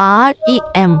REM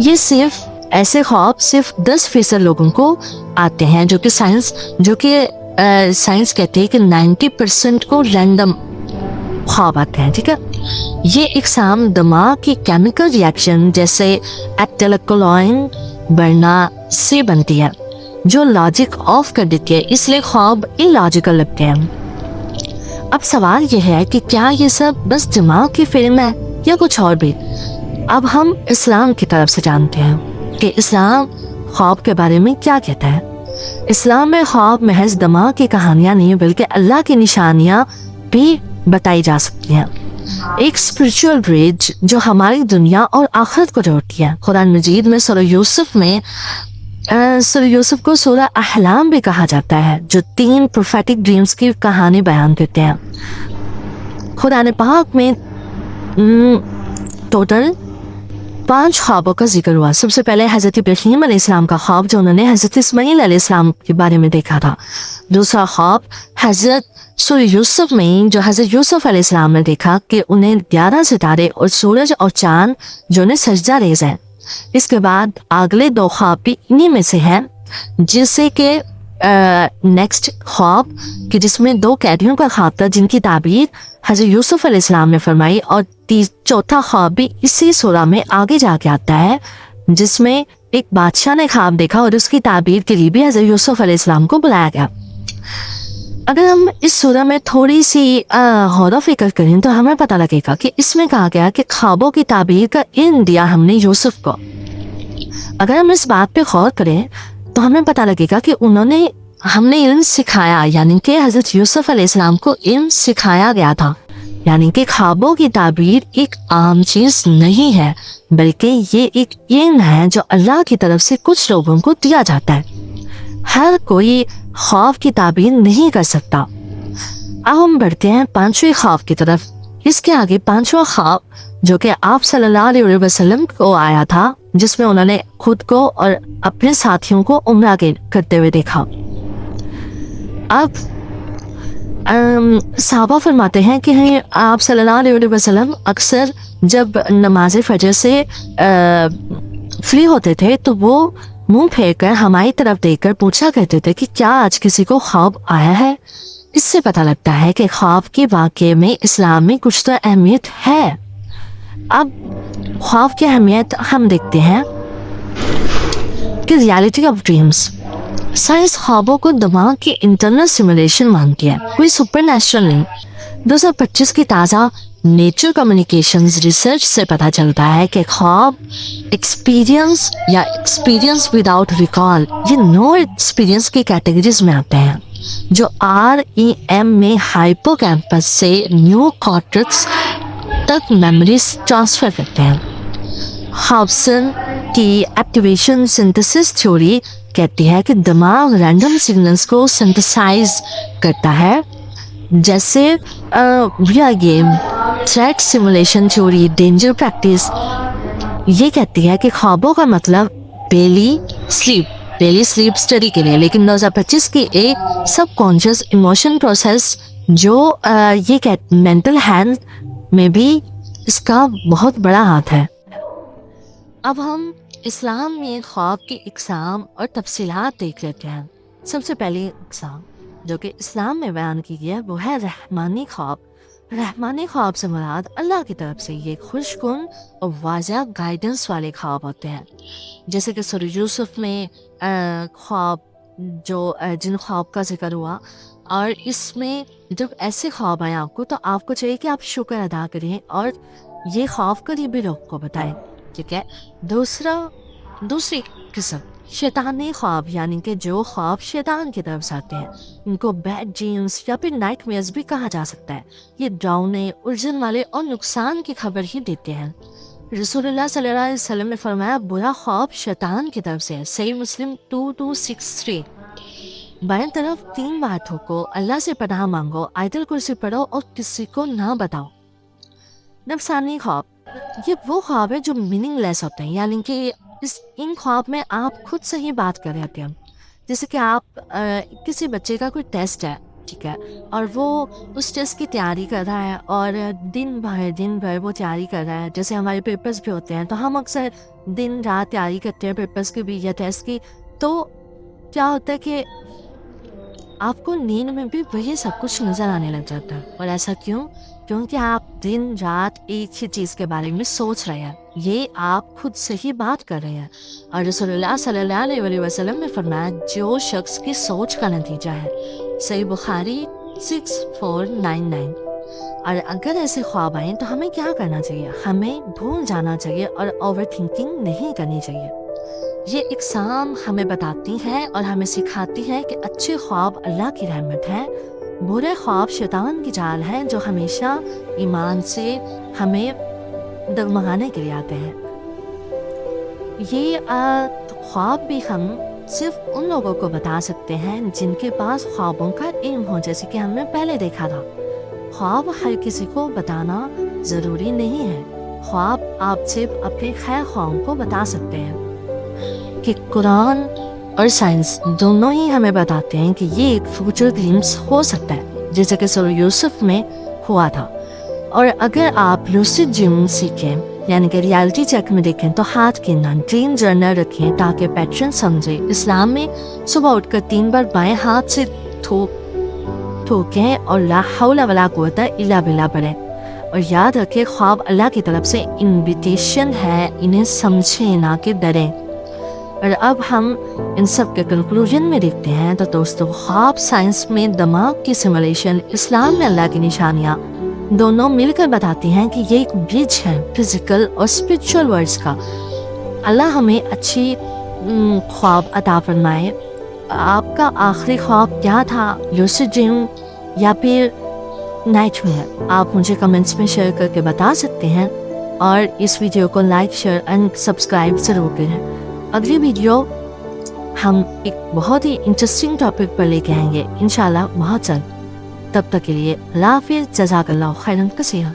یہ صرف ایسے خواب صرف 10% لوگوں کو آتے ہیں، جو کہ سائنس کہتے ہیں کہ 90% کو رینڈم خواب آتے ہیں. ٹھیک ہے، یہ اقسام دماغ کی کیمیکل ریاکشن جیسے ایکٹیلکولائن بڑھنا سے بنتی ہے جو لاجک آف کر دیتی ہے، اس لیے خواب الاجیکل لگتے ہیں. اب سوال یہ ہے کہ کیا یہ سب بس دماغ کی فلم ہے یا کچھ اور بھی؟ اب ہم اسلام کی طرف سے جانتے ہیں کہ اسلام خواب کے بارے میں کیا کہتا ہے. اسلام میں خواب محض دماغ کی کہانیاں نہیں بلکہ اللہ کی نشانیاں بھی بتائی جا سکتی ہیں، ایک اسپرچول برج جو ہماری دنیا اور آخرت کو جوڑتی ہے. قرآن مجید میں سورہ یوسف کو سورہ احلام بھی کہا جاتا ہے، جو 3 پروفیٹک ڈریمز کی کہانی بیان کرتے ہیں. قرآن پاک میں ٹوٹل 5 خوابوں کا ذکر ہوا. سب سے پہلے حضرت ابراہیم علیہ السلام کا خواب جو انہوں نے حضرت اسماعیل علیہ السلام کے بارے میں دیکھا تھا. دوسرا خواب حضرت سورہ یوسف میں جو حضرت یوسف علیہ السلام نے دیکھا کہ انہیں 11 ستارے اور سورج اور چاند جو انہیں سجدہ ریز ہیں. اس کے بعد اگلے 2 خواب بھی انہی میں سے ہیں، جسے کہ نیکسٹ خواب کہ جس میں 2 قیدیوں کا خواب تھا جن کی تعبیر حضرت یوسف علیہ السلام نے فرمائی، اور چوتھا خواب بھی اسی سورہ میں آگے جا کے آتا ہے جس میں ایک بادشاہ نے خواب دیکھا اور اس کی تعبیر کے لیے بھی حضرت یوسف علیہ السلام کو بلایا گیا. اگر ہم اس سورہ میں تھوڑی سی غور و فکر کریں تو ہمیں پتہ لگے گا کہ اس میں کہا گیا کہ خوابوں کی تعبیر کا علم دیا ہم نے یوسف کو. اگر ہم اس بات پہ غور کریں تو ہمیں پتہ لگے گا کہ ہم نے علم سکھایا، یعنی کہ حضرت یوسف علیہ السلام کو علم سکھایا گیا تھا. یعنی کہ خوابوں کی تعبیر ایک عام چیز نہیں ہے بلکہ یہ ایک علم ہے جو اللہ کی طرف سے کچھ لوگوں کو دیا جاتا ہے. ہر کوئی خواب کی تعبیر نہیں کر سکتا. اب ہم بڑھتے ہیں 5ویں خواب کی طرف. اس کے آگے 5واں خواب جو کہ آپ صلی اللہ علیہ وسلم کو آیا تھا، جس میں انہوں نے خود کو اور اپنے ساتھیوں کو عمرہ کرتے ہوئے دیکھا. اب صحابہ فرماتے ہیں کہ آپ صلی اللہ علیہ وسلم اکثر جب نماز فجر سے فری ہوتے تھے تو وہ منہ پھیر کر ہماری طرف دیکھ کر پوچھا کرتے تھے کہ کیا آج کسی کو خواب آیا ہے. اس سے پتہ لگتا ہے کہ خواب کے واقعے میں اسلام میں کچھ تو اہمیت ہے. اب خواب کی اہمیت ہم دیکھتے ہیں کہ ریالٹی آف ڈریمز. سائنس خوابوں کو دماغ کی انٹرنل سیمولیشن مانتی ہے، کوئی سپر نیچرل نہیں. 2025 کی تازہ نیچر کمیونیکیشنز ریسرچ سے پتہ چلتا ہے کہ خواب ایکسپیرینس یا ایکسپیرینس وداؤٹ ریکال یہ 9 ایکسپیرینس کی کیٹیگریز میں آتے ہیں جو REM میں ہائپو کیمپس سے نیو کارٹیکس تک میموریز ٹرانسفر کرتے ہیں. ہابسن کی ایکٹیویشن سنتھسس تھیوری کہتی ہے کہ دماغ رینڈم سگنلز کو سنتھسائز کرتا ہے، جیسے video game, threat simulation theory, danger practice. یہ کہتی ہے کہ خوابوں کا مطلب بیلی سلیپ اسٹڈی کے لیے، لیکن 2025 کی ایک سب کانشیس ایموشن پروسیس جو یہ مینٹل ہیلتھ میں بھی اس کا بہت بڑا ہاتھ ہے. اب ہم اسلام میں خواب کی اقسام اور تفصیلات دیکھ لیتے ہیں. سب سے پہلی اقسام جو کہ اسلام میں بیان کی گئی ہے وہ ہے رحمانی خواب. رحمانی خواب سے مراد اللہ کی طرف سے یہ خوش کن اور واضح گائیڈنس والے خواب ہوتے ہیں، جیسے کہ سورہ یوسف میں خواب جن خواب کا ذکر ہوا. اور اس میں جب ایسے خواب آئیں آپ کو تو آپ کو چاہیے کہ آپ شکر ادا کریں اور یہ خواب قریبی لوگ کو بتائیں. ٹھیک ہے. دوسری قسم شیطانی خواب، یعنی کہ جو خواب شیطان کی طرف سے آتے ہیں، ان کو بیڈ ڈریمز یا پھر نائٹ میئرز بھی کہا جا سکتا ہے. یہ ڈراؤنے، الجھن والے اور نقصان کی خبر ہی دیتے ہیں. رسول اللہ صلی اللہ علیہ وسلم نے فرمایا برا خواب شیطان کی طرف سے ہے. صحیح مسلم 2263. بائیں طرف 3 باتوں کو اللہ سے پناہ مانگو، آیت الکرسی پڑھو اور کسی کو نہ بتاؤ. نفسانی خواب یہ وہ خواب ہے جو میننگ لیس ہوتے ہیں، یعنی کہ ان خواب میں آپ خود سے ہی بات کر رہے ہوتے ہیں. جیسے کہ آپ کسی بچے کا کوئی ٹیسٹ ہے، ٹھیک ہے, اور وہ اس ٹیسٹ کی تیاری کر رہا ہے اور دن بھر وہ تیاری کر رہا ہے. جیسے ہمارے پیپرز بھی ہوتے ہیں تو ہم اکثر دن رات تیاری کرتے ہیں پیپرز کی بھی یا ٹیسٹ کی. تو کیا ہوتا ہے کہ آپ کو نیند میں بھی وہی سب کچھ نظر آنے لگ جاتا ہے. اور ایسا کیوں؟ کیونکہ آپ دن رات ایک ہی چیز کے بارے میں سوچ رہے ہیں. یہ آپ خود سے ہی بات کر رہے ہیں. اور رسول اللہ صلی اللہ علیہ وسلم نے فرمایا جو شخص کی سوچ کا نتیجہ ہے. صحیح بخاری 6499. اور اگر ایسے خواب آئیں تو ہمیں کیا کرنا چاہیے؟ ہمیں بھول جانا چاہیے اور اوور تھنکنگ نہیں کرنی چاہیے. یہ اقسام ہمیں بتاتی ہے اور ہمیں سکھاتی ہے کہ اچھے خواب اللہ کی رحمت ہے, برے خواب شیطان کی چال ہے جو ہمیشہ ایمان سے ہمیں ڈگمگانے کے لیے آتے ہیں. یہ خواب بھی ہم صرف ان لوگوں کو بتا سکتے ہیں جن کے پاس خوابوں کا علم ہو, جیسے کہ ہم نے پہلے دیکھا تھا. خواب ہر کسی کو بتانا ضروری نہیں ہے. خواب آپ صرف اپنے خیر خواہوں کو بتا سکتے ہیں. کہ قرآن اور سائنس دونوں ہی ہمیں بتاتے ہیں کہ یہ ایک فیوچر گلمپس ہو سکتا ہے, جیسے کہ سورہ یوسف میں ہوا تھا. اور اگر آپ لوسڈ ڈریمنگ سیکھیں یعنی کہ ریالٹی چیک میں دیکھیں تو ہاتھ گننا, ڈریم جرنل رکھیں تاکہ پیٹرن سمجھیں. اسلام میں صبح اٹھ کر 3 بار بائیں ہاتھ سے ٹھوکیں اور لا حول ولا قوت الا باللہ پڑھیں. اور یاد رکھیں خواب اللہ کی طرف سے انویٹیشن ہے, انہیں سمجھیں نہ کہ ڈریں. اور اب ہم ان سب کے کنکلوژن میں دیکھتے ہیں تو دوستو, خواب سائنس میں دماغ کی سیمولیشن, اسلام میں اللہ کی نشانیاں, دونوں مل کر بتاتی ہیں کہ یہ ایک برج ہے فزیکل اور اسپرچول ورلڈز کا. اللہ ہمیں اچھی خواب عطا فرمائے. آپ کا آخری خواب کیا تھا؟ لوسڈ ڈریم یا پھر نائٹ میں؟ آپ مجھے کمنٹس میں شیئر کر کے بتا سکتے ہیں. اور اس ویڈیو کو لائک شیئر اینڈ سبسکرائب ضرور کریں. اگلی ویڈیو ہم ایک بہت ہی انٹرسٹنگ ٹاپک پر لے کے آئیں گے انشاءاللہ بہت جلد. تب تک کے لیے اللہ حافظ. جزاک اللہ خیرا کثیرا.